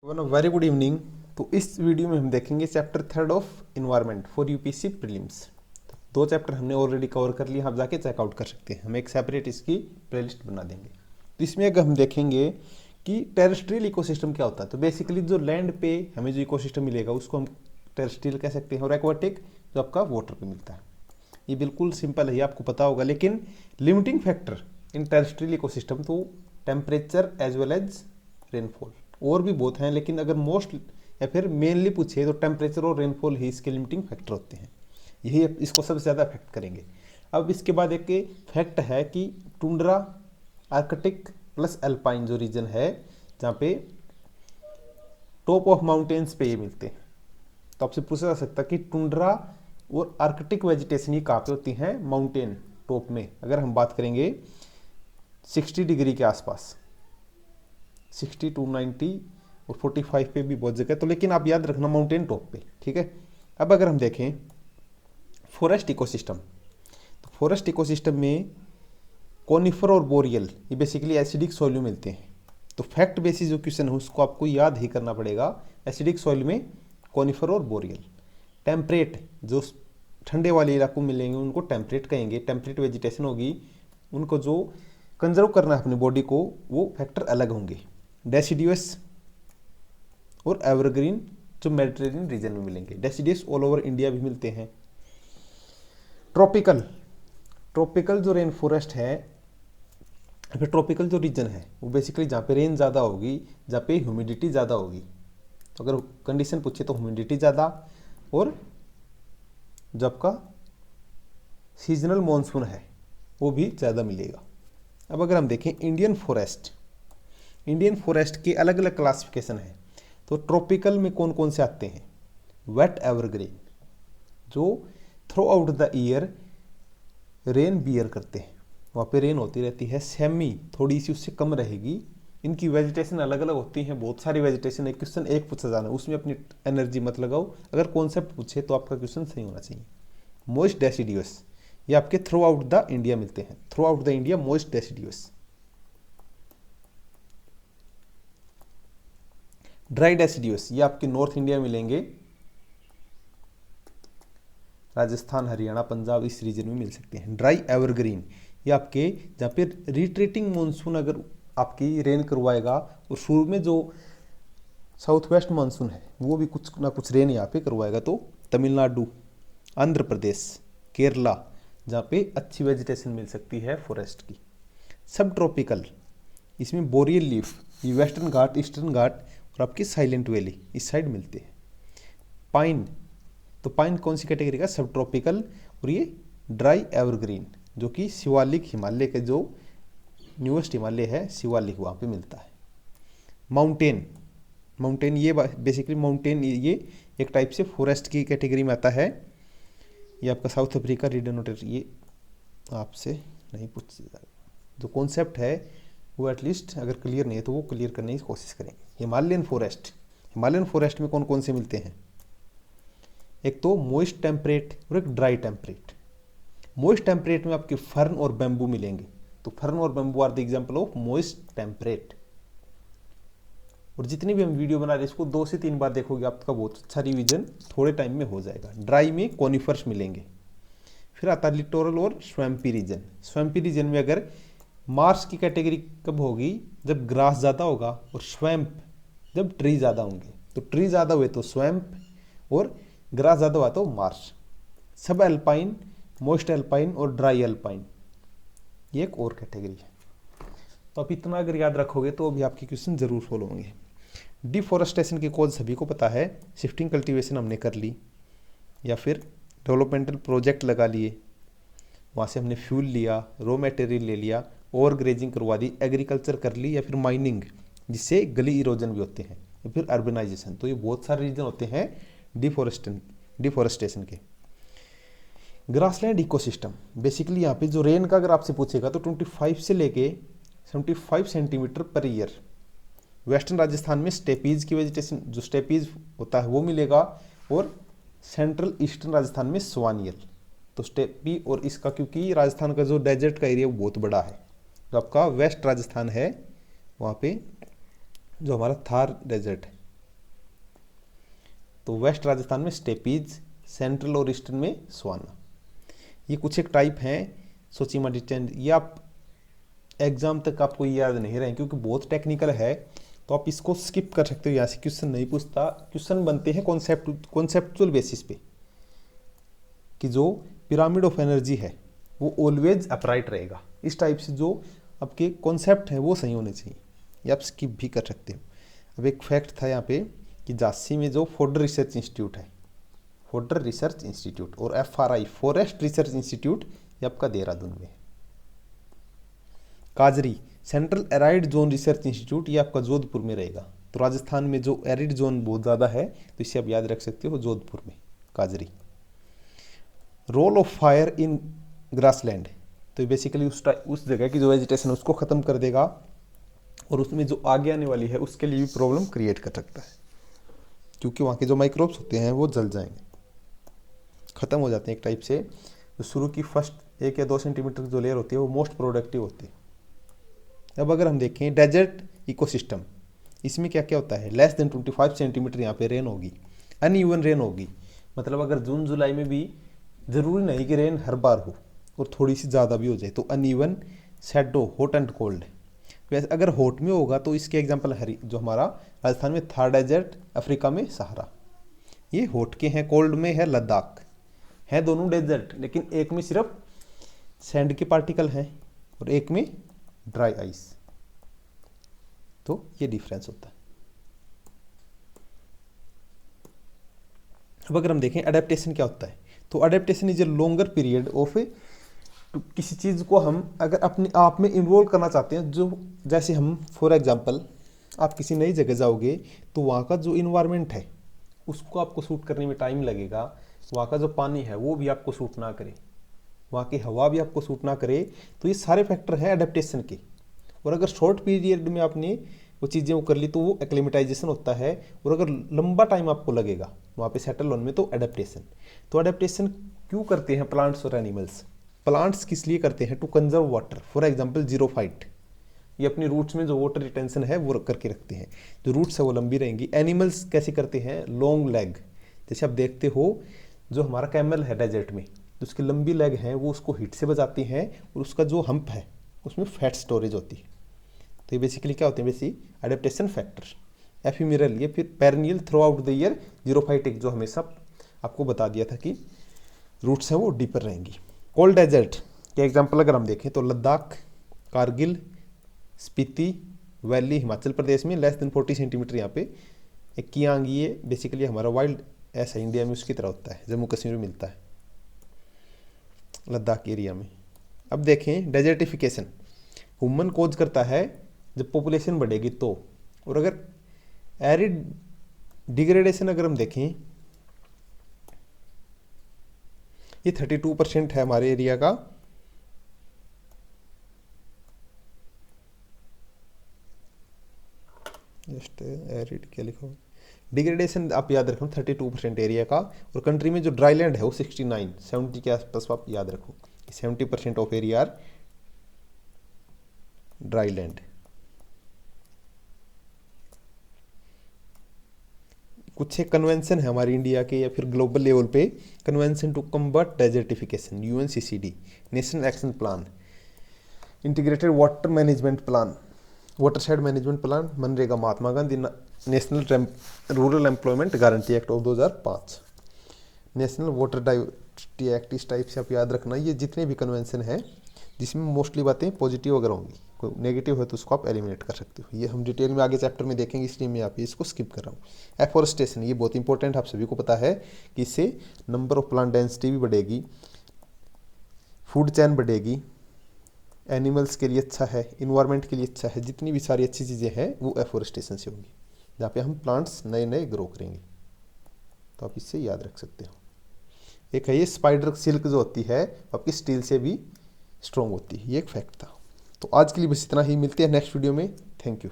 Very good evening. तो इस video में हम देखेंगे chapter 3 of environment for UPSC prelims. दो चैप्टर हमने ऑलरेडी कवर कर लिए, आप जाके चेकआउट कर सकते हैं। हम एक सेपरेट इसकी प्लेलिस्ट बना देंगे। तो इसमें अगर हम देखेंगे कि टेरेस्ट्रियल इकोसिस्टम क्या होता है, तो बेसिकली जो लैंड पे हमें जो इकोसिस्टम मिलेगा उसको हम टेरेस्ट्रियल कह सकते हैं, और एक्वाटिक जो आपका वाटर पे मिलता है। ये बिल्कुल सिंपल है, ये आपको पता होगा। लेकिन limiting factor in terrestrial ecosystem तो temperature as well as rainfall, और भी बहुत हैं, लेकिन अगर मोस्ट या फिर मेनली पूछे तो टेम्परेचर और रेनफॉल ही इसके लिमिटिंग फैक्टर होते हैं। यही इसको सबसे ज़्यादा अफेक्ट करेंगे। अब इसके बाद एक फैक्ट है कि टुंड्रा, आर्कटिक प्लस अल्पाइन जो रीजन है, जहाँ पे टॉप ऑफ माउंटेन्स पे ये मिलते हैं। तो आपसे पूछा जा सकता है कि टुंड्रा और आर्कटिक वेजिटेशन ये कहाँ पे होती हैं? माउंटेन टॉप में। अगर हम बात करेंगे 60 डिग्री के आसपास, 60 to 90 और 45 पे भी बहुत जगह है। तो लेकिन आप याद रखना माउंटेन टॉप पे, ठीक है। अब अगर हम देखें फॉरेस्ट इकोसिस्टम, तो फॉरेस्ट इकोसिस्टम में कोनिफर और बोरियल ये बेसिकली एसिडिक सॉइल में मिलते हैं। तो फैक्ट बेसिस जो क्वेश्चन है उसको आपको याद ही करना पड़ेगा। एसिडिक सॉइल में कोनिफर और बोरियल। टेम्परेट जो ठंडे वाले इलाकों में मिलेंगे उनको टेम्परेट कहेंगे। टेम्परेट वेजिटेशन होगी, उनको जो कंजर्व करना है अपनी बॉडी को, वो फैक्टर अलग होंगे। डेसिडियस और एवरग्रीन जो मेडिटेरेनियन रीजन में मिलेंगे। डेसिडियस ऑल ओवर इंडिया भी मिलते हैं। ट्रॉपिकल जो रेन फॉरेस्ट है, फिर ट्रॉपिकल जो रीजन है वो बेसिकली जहाँ पे रेन ज़्यादा होगी, जहाँ पे ह्यूमिडिटी ज़्यादा होगी। तो अगर कंडीशन पूछे तो ह्यूमिडिटी ज़्यादा, और जो आपका सीजनल मॉनसून है वो भी ज़्यादा मिलेगा। अब अगर हम देखें इंडियन फॉरेस्ट के अलग अलग क्लासिफिकेशन है। तो ट्रॉपिकल में कौन कौन से आते हैं? वेट एवरग्रीन जो throughout the year rain bear करते हैं, वहाँ पे रेन होती रहती है। सेमी थोड़ी सी उससे कम रहेगी। इनकी वेजिटेशन अलग अलग होती हैं, बहुत सारी वेजिटेशन है। क्वेश्चन एक पूछा जाना, उसमें अपनी एनर्जी मत लगाओ। अगर कॉन्सेप्ट पूछे तो आपका क्वेश्चन सही होना चाहिए। मोइस्ट डेसिडियस ये आपके थ्रू आउट द इंडिया मिलते हैं। Through out the India moist deciduous. Dry deciduous ये आपके नॉर्थ इंडिया में मिलेंगे, राजस्थान, हरियाणा, पंजाब इस रीजन में मिल सकते हैं। ड्राई एवरग्रीन ये आपके जहाँ पे रिट्रीटिंग मानसून अगर आपकी रेन करवाएगा, और शुरू में जो साउथ वेस्ट मानसून है वो भी कुछ ना कुछ रेन यहाँ पे करवाएगा, तो तमिलनाडु, आंध्र प्रदेश, केरला जहाँ पे अच्छी वेजिटेशन मिल सकती है फॉरेस्ट की। सब ट्रॉपिकल इसमें बोरियल लीफ ये वेस्टर्न घाट, ईस्टर्न घाट और आपकी साइलेंट वैली इस साइड मिलते हैं। पाइन, तो पाइन कौन सी कैटेगरी का? सब ट्रॉपिकल। और ये ड्राई एवरग्रीन जो कि शिवालिक हिमालय के जो न्यूएस्ट हिमालय है शिवालिक, वहाँ पे मिलता है। माउंटेन ये बेसिकली माउंटेन ये एक टाइप से फॉरेस्ट की कैटेगरी में आता है। ये आपका साउथ अफ्रीका रिडोनोटर, ये आपसे नहीं पूछ जाएगा। जो कॉन्सेप्ट है वो एटलीस्ट अगर क्लियर नहीं है तो वो क्लियर करने की कोशिश करेंगे। हिमालयन फॉरेस्ट में कौन कौन से मिलते हैं? एक तो मोइस्ट टेम्परेट और एक ड्राई टेम्परेट। मोइस्ट टेम्परेट में आपके फर्न और बैम्बू मिलेंगे। तो फर्न और bamboo are the example of moist temperate. और जितनी भी हम वीडियो बना रहे हैं इसको 2 से 3 बार देखोगे, आपका बहुत अच्छा रिवीजन थोड़े टाइम में हो जाएगा। ड्राई में कोनिफर्स मिलेंगे। फिर आता है लिटोरल और स्वैम्पी रीजन। स्वैम्पी रीजन में अगर मार्श की कैटेगरी कब होगी? जब ग्रास ज़्यादा होगा, और स्वैम्प जब ट्री ज़्यादा होंगे। तो ट्री ज़्यादा हुए तो स्वैम्प, और ग्रास ज़्यादा हुआ तो मार्श। सब एल्पाइन, मोस्ट एल्पाइन और ड्राई एल्पाइन ये एक और कैटेगरी है। तो आप इतना अगर याद रखोगे तो अभी आपके क्वेश्चन जरूर सॉल्व होंगे। डिफॉरेस्टेशन की कॉज सभी को पता है। शिफ्टिंग कल्टीवेशन हमने कर ली, या फिर डेवलपमेंटल प्रोजेक्ट लगा लिए, वहाँ से हमने फ्यूल लिया, रॉ मटेरियल ले लिया, ओवर ग्रेजिंग करवा दी, एग्रीकल्चर कर ली, या फिर माइनिंग जिससे गली इरोजन भी होते हैं, या फिर अर्बनाइजेशन। तो ये बहुत सारे रीजन होते हैं डिफॉरेस्टेशन के। ग्रासलैंड इकोसिस्टम बेसिकली यहाँ पे जो रेन का अगर आपसे पूछेगा तो 25 से लेके 75 centimetre per year. Western Rajasthan में स्टेपीज की वेजिटेशन जो स्टेपीज होता है वो मिलेगा, और सेंट्रल ईस्टर्न राजस्थान में स्वानियल। तो स्टेपी और इसका, क्योंकि राजस्थान का जो डेजर्ट का एरिया वो बहुत बड़ा है, जो आपका वेस्ट राजस्थान है वहाँ पे जो हमारा थार डेजर्ट है तो वेस्ट राजस्थान में स्टेपीज, सेंट्रल और ईस्टर्न में सवाना। ये कुछ एक टाइप हैं सोचिमा डिटेंड। ये आप एग्जाम तक आपको याद नहीं रहे क्योंकि बहुत टेक्निकल है, तो आप इसको स्किप कर सकते हो, यहाँ से क्वेश्चन नहीं पूछता। क्वेश्चन बनते हैं कॉन्सेप्चुअल बेसिस पे कि जो पिरामिड ऑफ एनर्जी है वो ऑलवेज अपराइट रहेगा। इस टाइप से जो आपके कॉन्सेप्ट हैं वो सही होने चाहिए, ये आप स्किप भी कर सकते हो। अब एक फैक्ट था यहाँ पे कि झांसी में जो फोर्डर रिसर्च इंस्टीट्यूट है, फोर्डर रिसर्च इंस्टीट्यूट, और FRI फॉरेस्ट रिसर्च इंस्टीट्यूट ये आपका देहरादून में है। काजरी central arid zone research institute ये आपका जोधपुर में रहेगा। तो राजस्थान में जो एरिड जोन बहुत ज़्यादा है तो इसे आप याद रख सकते हो, जोधपुर में काजरी। Role of fire in grassland, तो बेसिकली उस जगह की जो वेजिटेशन है उसको ख़त्म कर देगा और उसमें जो आगे आने वाली है उसके लिए भी प्रॉब्लम क्रिएट कर सकता है, क्योंकि वहाँ के जो माइक्रोब्स होते हैं वो जल जाएंगे, ख़त्म हो जाते हैं एक टाइप से। तो शुरू की फर्स्ट 1 या 2 सेंटीमीटर जो लेयर होती है वो मोस्ट प्रोडक्टिव होती है। अब अगर हम देखें डेजर्ट इकोसिस्टम, इसमें क्या क्या होता है, लेस देन 25 सेंटीमीटर यहाँ पे रेन होगी, अनइवन रेन होगी। मतलब अगर जून जुलाई में भी ज़रूरी नहीं कि रेन हर बार हो और थोड़ी सी ज़्यादा भी हो जाए, तो uneven, shadow, hot and cold. वैसे अगर हॉट में होगा तो इसके एग्जांपल जो हमारा राजस्थान में थार डेजर्ट, अफ्रीका में सहारा, ये हॉट के हैं। कोल्ड में है लद्दाख, हैं दोनों डेजर्ट, लेकिन एक में सिर्फ सैंड के पार्टिकल हैं और एक में ड्राई आइस, तो ये डिफरेंस होता है। अब अगर हम देखें अडेप्टेशन क्या होता है, तो adaptation is a longer period of किसी चीज़ को हम अगर अपने आप में इन्वॉल्व करना चाहते हैं, जो जैसे हम फॉर एग्जांपल आप किसी नई जगह जाओगे तो वहाँ का जो इन्वायरमेंट है उसको आपको सूट करने में टाइम लगेगा, वहाँ का जो पानी है वो भी आपको सूट ना करे, वहाँ की हवा भी आपको सूट ना करे, तो ये सारे फैक्टर हैं अडेप्टेशन के। और अगर शॉर्ट पीरियड में आपने वो चीज़ें वो कर ली तो वो एक्लेमेटाइजेशन होता है, और अगर लंबा टाइम आपको लगेगा वहाँ पे सेटल होने में तो अडेप्टेशन। तो अडेप्टेशन क्यों करते हैं प्लांट्स और एनिमल्स? प्लांट्स किस लिए करते हैं? To conserve water, for example xerophyte, ये अपनी रूट्स में जो वाटर रिटेंशन है वो करके रखते हैं, जो रूट्स है वो लंबी रहेंगी। एनिमल्स कैसे करते हैं? लॉन्ग लेग, जैसे आप देखते हो जो हमारा कैमल है डेजर्ट में, जो उसकी लंबी लेग है वो उसको हीट से बचाती हैं, और उसका जो हम्प है उसमें फैट स्टोरेज होती है। तो ये बेसिकली क्या होते हैं? Basic adaptation factor. एफिमेरल, ये फिर perennial throughout the year, xerophytic जो हमेशा आपको बता दिया था कि रूट्स हैं वो डीपर रहेंगी। कोल्ड डेजर्ट के एग्जाम्पल अगर हम देखें तो लद्दाख, कारगिल, स्पीति वैली हिमाचल प्रदेश में लेस देन 40 सेंटीमीटर यहाँ पे। एक कियांग, ये बेसिकली हमारा वाइल्ड ऐसा इंडिया में उसकी तरह होता है, जम्मू कश्मीर में मिलता है, लद्दाख एरिया में। अब देखें डेजर्टिफिकेशन ह्यूमन कोज करता है जब पॉपुलेशन बढ़ेगी तो, और अगर एरिड डिग्रेडेशन अगर हम देखें ये 32% है हमारे एरिया का। जस्ट एरिड क्या लिखा हुआ, डिग्रेडेशन आप याद रखो 32% एरिया का, और कंट्री में जो ड्राई लैंड है वो 69, 70 के आसपास आप याद रखो, 70% of area are dry land. कुछ एक कन्वेंशन है हमारी इंडिया के या फिर ग्लोबल लेवल पे, convention to combat desertification, UNCCD, national action plan, integrated water management plan, watershed management plan, MNREGA, Mahatma Gandhi national rural employment guarantee act of 2005, national water diversity act. इस type से आप याद रखना, ये जितने भी कन्वेंशन हैं जिसमें मोस्टली बातें पॉजिटिव अगर होंगी, कोई नेगेटिव है तो उसको आप एलिमिनेट कर सकते हो। ये हम डिटेल में आगे चैप्टर में देखेंगे, इसलिए मैं यहाँ पे इसको स्किप कर रहा हूँ। एफोरेस्टेशन, ये बहुत इंपॉर्टेंट, आप सभी को पता है कि इससे नंबर ऑफ प्लांट डेंसिटी भी बढ़ेगी, फूड चैन बढ़ेगी, एनिमल्स के लिए अच्छा है, इन्वायरमेंट के लिए अच्छा है, जितनी भी सारी अच्छी चीज़ें हैं वो एफोरेस्टेशन से होंगी, जहाँ पे हम प्लांट्स नए नए ग्रो करेंगे। तो आप इससे याद रख सकते हो। एक है ये स्पाइडर सिल्क जो होती है आपकी स्टील से भी स्ट्रॉन्ग होती है, ये एक फैक्ट था। तो आज के लिए बस इतना ही, मिलते हैं नेक्स्ट वीडियो में। Thank you.